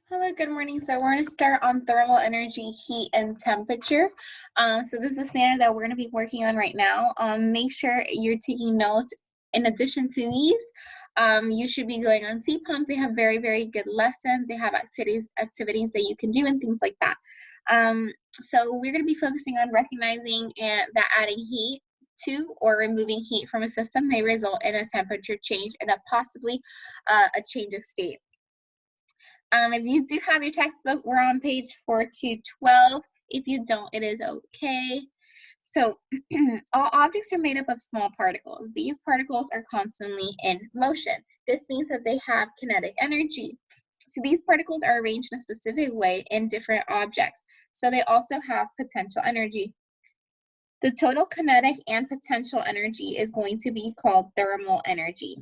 Hello, good morning. So we're going to start on thermal energy, heat, and temperature. So this is a standard that we're going to be working on right now. Make sure you're taking notes. In addition to these, you should be going on C pumps. They have very, very good lessons. They have activities that you can do and things like that. So we're going to be focusing on recognizing that adding heat to or removing heat from a system may result in a temperature change and possibly a change of state. If you do have your textbook, we're on page 412. If you don't, it is okay. So all objects are made up of small particles. These particles are constantly in motion. This means that they have kinetic energy. So these particles are arranged in a specific way in different objects. So they also have potential energy. The total kinetic and potential energy is going to be called thermal energy.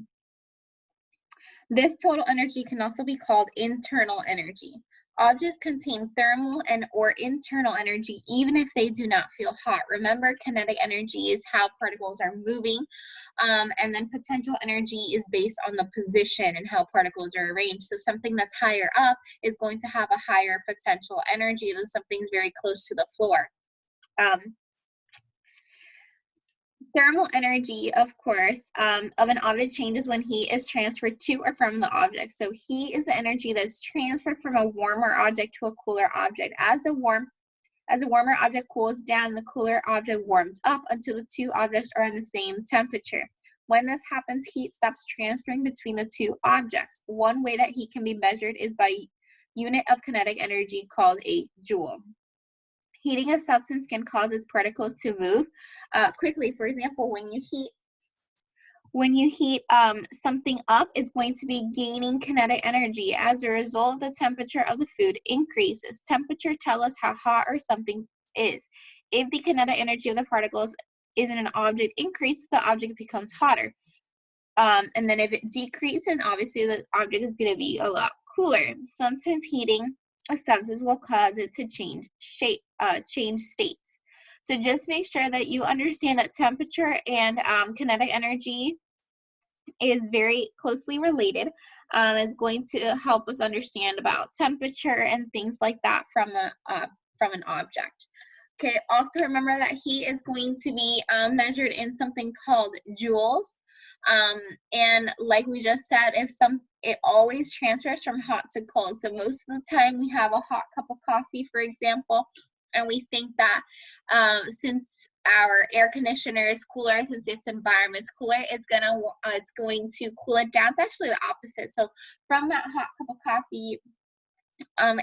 This total energy can also be called internal energy. Objects contain thermal and or internal energy even if they do not feel hot. Remember, kinetic energy is how particles are moving, and then potential energy is based on the position and how particles are arranged. So something that's higher up is going to have a higher potential energy than something's very close to the floor. Thermal energy, of course, of an object changes when heat is transferred to or from the object. So heat is the energy that's transferred from a warmer object to a cooler object. As the warmer object cools down, the cooler object warms up until the two objects are in the same temperature. When this happens, heat stops transferring between the two objects. One way that heat can be measured is by unit of kinetic energy called a joule. Heating a substance can cause its particles to move quickly. For example, when you heat something up, it's going to be gaining kinetic energy. As a result, the temperature of the food increases. Temperature tells us how hot or something is. If the kinetic energy of the particles is in an object increases, the object becomes hotter. And then if it decreases, obviously the object is going to be a lot cooler. Sometimes heating a substance will cause it to change states. So just make sure that you understand that temperature and kinetic energy is very closely related. It's going to help us understand about temperature and things like that from an object. Okay, also remember that heat is going to be measured in something called joules. And like we just said, it always transfers from hot to cold. So most of the time we have a hot cup of coffee, for example, and we think that since our air conditioner is cooler, since its environment's cooler, it's going to cool it down. It's actually the opposite. So from that hot cup of coffee,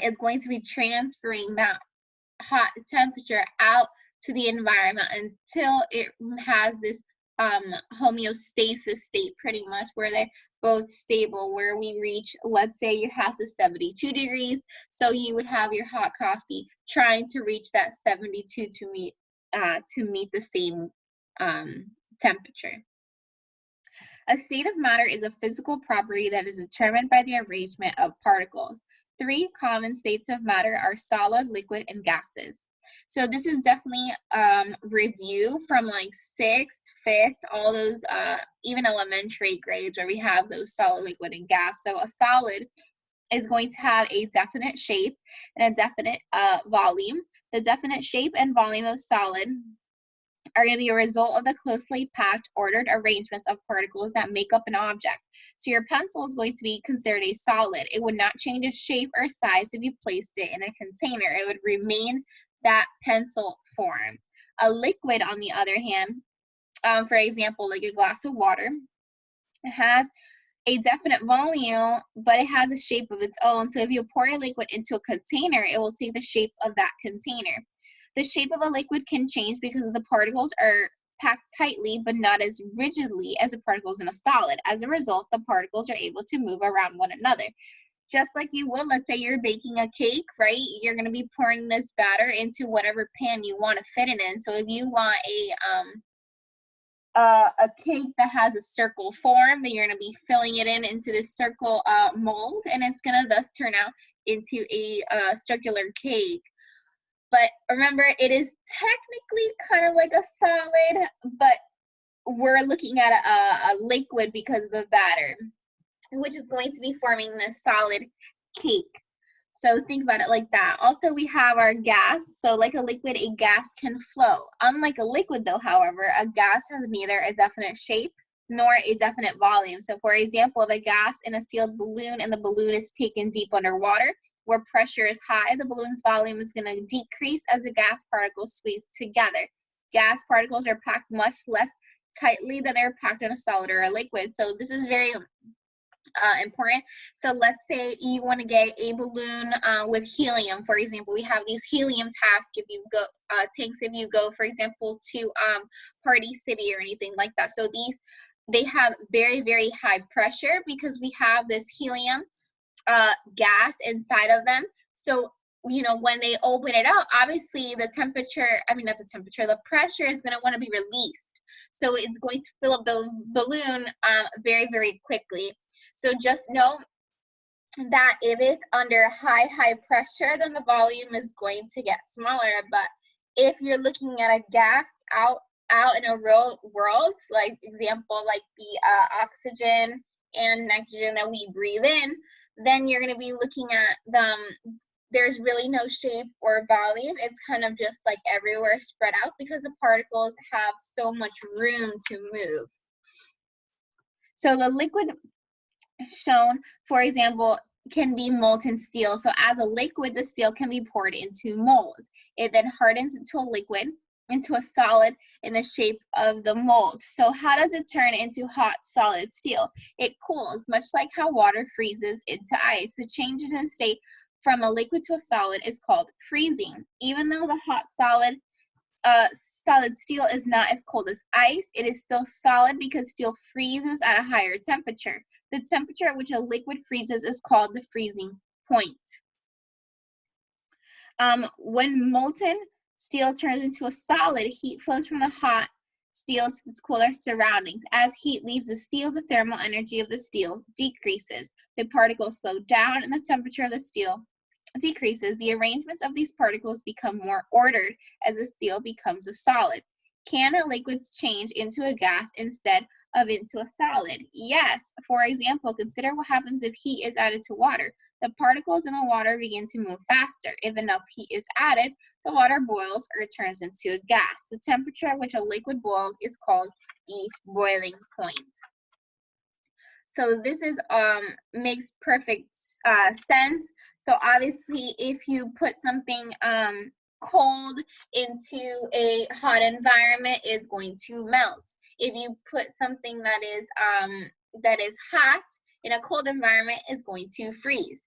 it's going to be transferring that hot temperature out to the environment until it has this homeostasis state, pretty much, where they're both stable, where we reach, let's say your house is 72 degrees, so you would have your hot coffee trying to reach that 72 to meet the same temperature. A state of matter is a physical property that is determined by the arrangement of particles. Three common states of matter are solid, liquid, and gases. So this is definitely review from like 6th, 5th, all those even elementary grades where we have those solid, liquid, and gas. So a solid is going to have a definite shape and a definite volume. The definite shape and volume of solid are going to be a result of the closely packed, ordered arrangements of particles that make up an object. So your pencil is going to be considered a solid. It would not change its shape or size if you placed it in a container. It would remain that pencil form. A liquid, on the other hand, for example, like a glass of water, it has a definite volume, but it has a shape of its own. So if you pour a liquid into a container, it will take the shape of that container. The shape of a liquid can change because the particles are packed tightly, but not as rigidly as the particles in a solid. As a result, the particles are able to move around one another. Just like you would, let's say you're baking a cake, right? You're going to be pouring this batter into whatever pan you want to fit it in. So if you want a cake that has a circle form, then you're going to be filling it into this circle mold, and it's going to thus turn out into a circular cake. But remember, it is technically kind of like a solid, but we're looking at a liquid because of the batter, which is going to be forming this solid cake. So think about it like that. Also, we have our gas. So like a liquid, a gas can flow. Unlike a liquid though, however, a gas has neither a definite shape nor a definite volume. So for example, if a gas in a sealed balloon and the balloon is taken deep underwater where pressure is high, the balloon's volume is going to decrease as the gas particles squeeze together. Gas particles are packed much less tightly than they're packed in a solid or a liquid. So this is very important. So let's say you want to get a balloon with helium, for example. We have these helium tanks if you go if you go, for example, to Party City or anything like that. So they have very, very high pressure because we have this helium gas inside of them. So you know, when they open it up, obviously the pressure is going to want to be released. So it's going to fill up the balloon very, very quickly. So just know that if it's under high pressure, then the volume is going to get smaller. But if you're looking at a gas out in a real world, like example, like the oxygen and nitrogen that we breathe in, then you're going to be looking at there's really no shape or volume. It's kind of just like everywhere spread out because the particles have so much room to move. So the liquid shown, for example, can be molten steel. So as a liquid, the steel can be poured into molds. It then hardens into a liquid, into a solid in the shape of the mold. So how does it turn into hot solid steel? It cools, much like how water freezes into ice. The changes in state from a liquid to a solid is called freezing. Even though the hot solid steel is not as cold as ice, it is still solid because steel freezes at a higher temperature. The temperature at which a liquid freezes is called the freezing point. When molten steel turns into a solid, heat flows from the hot steel to its cooler surroundings. As heat leaves the steel, the thermal energy of the steel decreases. The particles slow down and the temperature of the steel decreases. The arrangements of these particles become more ordered as the steel becomes a solid. Can a liquid change into a gas instead of into a solid? Yes. For example, consider what happens if heat is added to water. The particles in the water begin to move faster. If enough heat is added, the water boils or turns into a gas. The temperature at which a liquid boils is called the boiling point. So this is makes perfect sense. So obviously, if you put something cold into a hot environment, it's going to melt. If you put something that is hot in a cold environment, it's going to freeze.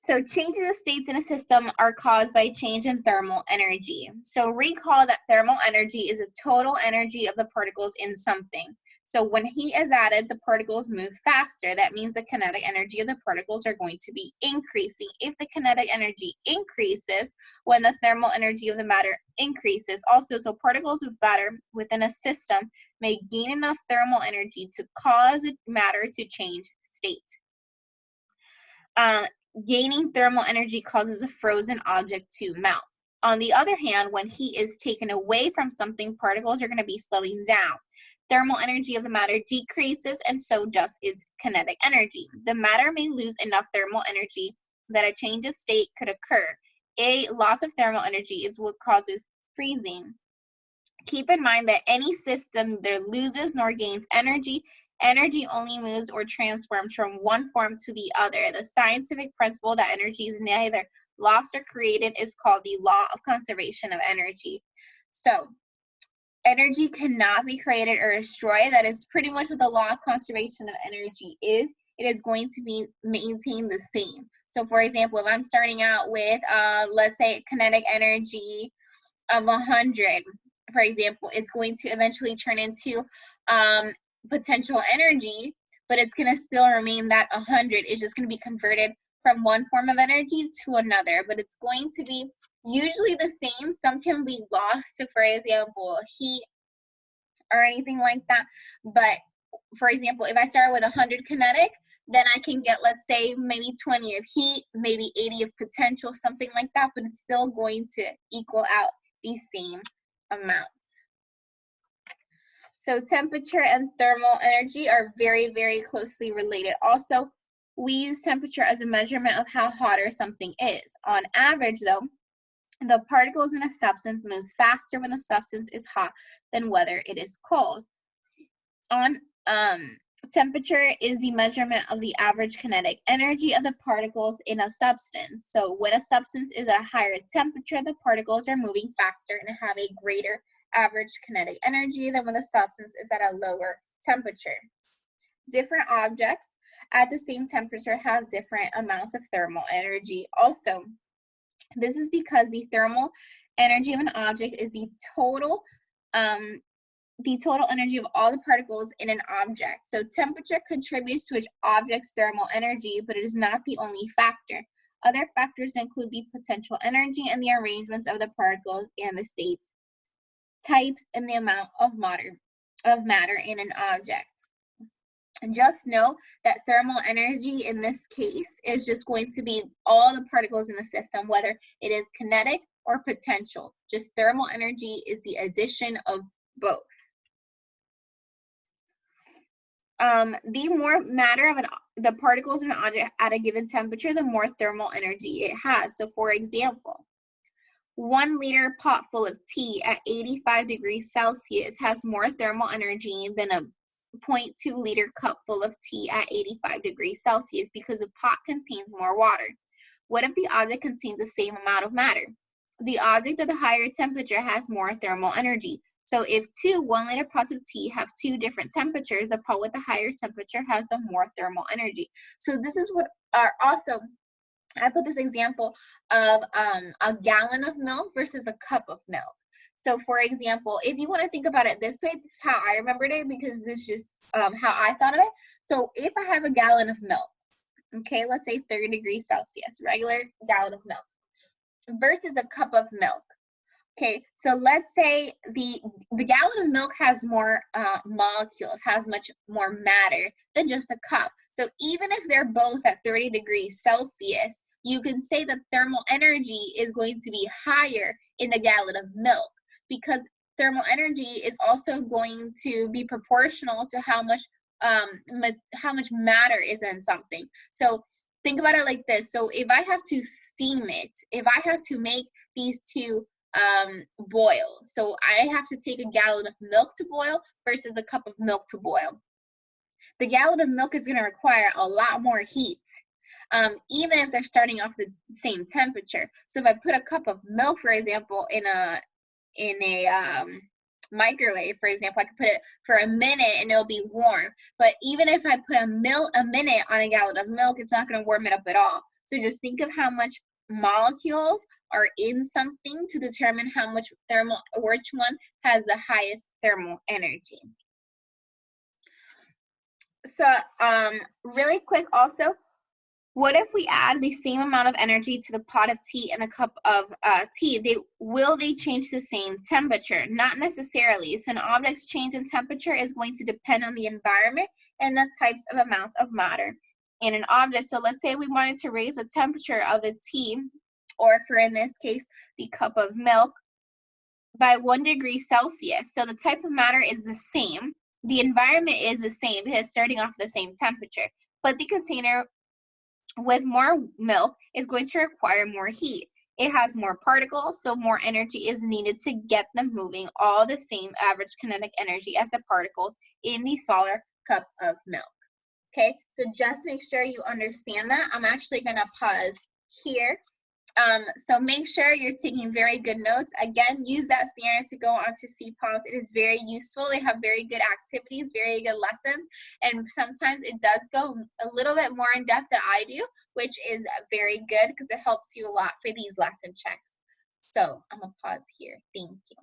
So changes of states in a system are caused by change in thermal energy. So recall that thermal energy is a total energy of the particles in something. So when heat is added, the particles move faster. That means the kinetic energy of the particles are going to be increasing. If the kinetic energy increases, when the thermal energy of the matter increases. Also, so particles of matter within a system may gain enough thermal energy to cause matter to change state. Gaining thermal energy causes a frozen object to melt. On the other hand, when heat is taken away from something, particles are going to be slowing down. Thermal energy of the matter decreases, and so does its kinetic energy. The matter may lose enough thermal energy that a change of state could occur. A loss of thermal energy is what causes freezing. Keep in mind that any system neither loses nor gains energy. Energy only moves or transforms from one form to the other. The scientific principle that energy is neither lost or created is called the law of conservation of energy. So, energy cannot be created or destroyed. That is pretty much what the law of conservation of energy is. It is going to be maintained the same. So, for example, if I'm starting out with, let's say, kinetic energy of 100, for example, it's going to eventually turn into potential energy, but it's going to still remain that 100. It's just going to be converted from one form of energy to another, but it's going to be usually the same. Some can be lost, so for example, heat or anything like that. But for example, if I start with 100 kinetic, then I can get, let's say, maybe 20 of heat, maybe 80 of potential, something like that, but it's still going to equal out the same amounts. So temperature and thermal energy are very, very closely related. Also, we use temperature as a measurement of how hot or something is. On average, though, the particles in a substance moves faster when the substance is hot than whether it is cold. On temperature is the measurement of the average kinetic energy of the particles in a substance. So when a substance is at a higher temperature, the particles are moving faster and have a greater average kinetic energy than when the substance is at a lower temperature. Different objects at the same temperature have different amounts of thermal energy also. This is because the thermal energy of an object is the total energy of all the particles in an object. So temperature contributes to each object's thermal energy, but it is not the only factor. Other factors include the potential energy and the arrangements of the particles and the states, types, and the amount of matter in an object. And just know that thermal energy in this case is just going to be all the particles in the system, whether it is kinetic or potential. Just thermal energy is the addition of both. The more matter of the particles in an object at a given temperature, the more thermal energy it has. So for example, 1 liter pot full of tea at 85 degrees Celsius has more thermal energy than a 0.2 liter cup full of tea at 85 degrees Celsius because the pot contains more water. What if the object contains the same amount of matter? The object at the higher temperature has more thermal energy. So if two 1 liter pots of tea have two different temperatures, the pot with the higher temperature has the more thermal energy. So this is what are also, I put this example of a gallon of milk versus a cup of milk. So for example, if you want to think about it this way, this is how I remembered it because this is just how I thought of it. So if I have a gallon of milk, okay, let's say 30 degrees Celsius, regular gallon of milk, versus a cup of milk. Okay, so let's say the gallon of milk has more molecules, has much more matter than just a cup. So even if they're both at 30 degrees Celsius, you can say that thermal energy is going to be higher in the gallon of milk because thermal energy is also going to be proportional to how much matter is in something. So think about it like this. So if I have to steam it, if I have to make these two boil, so I have to take a gallon of milk to boil versus a cup of milk to boil. The gallon of milk is going to require a lot more heat, even if they're starting off the same temperature. So if I put a cup of milk, for example, in a microwave, for example, I could put it for a minute and it'll be warm. But even if I put a minute on a gallon of milk, it's not going to warm it up at all. So just think of how much molecules are in something to determine how much which one has the highest thermal energy. So really quick also, what if we add the same amount of energy to the pot of tea and a cup of tea? Will they change the same temperature? Not necessarily. So an object's change in temperature is going to depend on the environment and the types of amounts of matter in an object. So let's say we wanted to raise the temperature of the tea, or for in this case, the cup of milk, by 1 degree Celsius. So the type of matter is the same. The environment is the same because it's starting off at the same temperature. But the container with more milk is going to require more heat. It has more particles, so more energy is needed to get them moving, all the same average kinetic energy as the particles in the smaller cup of milk. Okay, so just make sure you understand that. I'm actually going to pause here. So make sure you're taking very good notes. Again, use that standard to go on to CPOMs. It is very useful. They have very good activities, very good lessons, and sometimes it does go a little bit more in depth than I do, which is very good because it helps you a lot for these lesson checks. So I'm going to pause here. Thank you.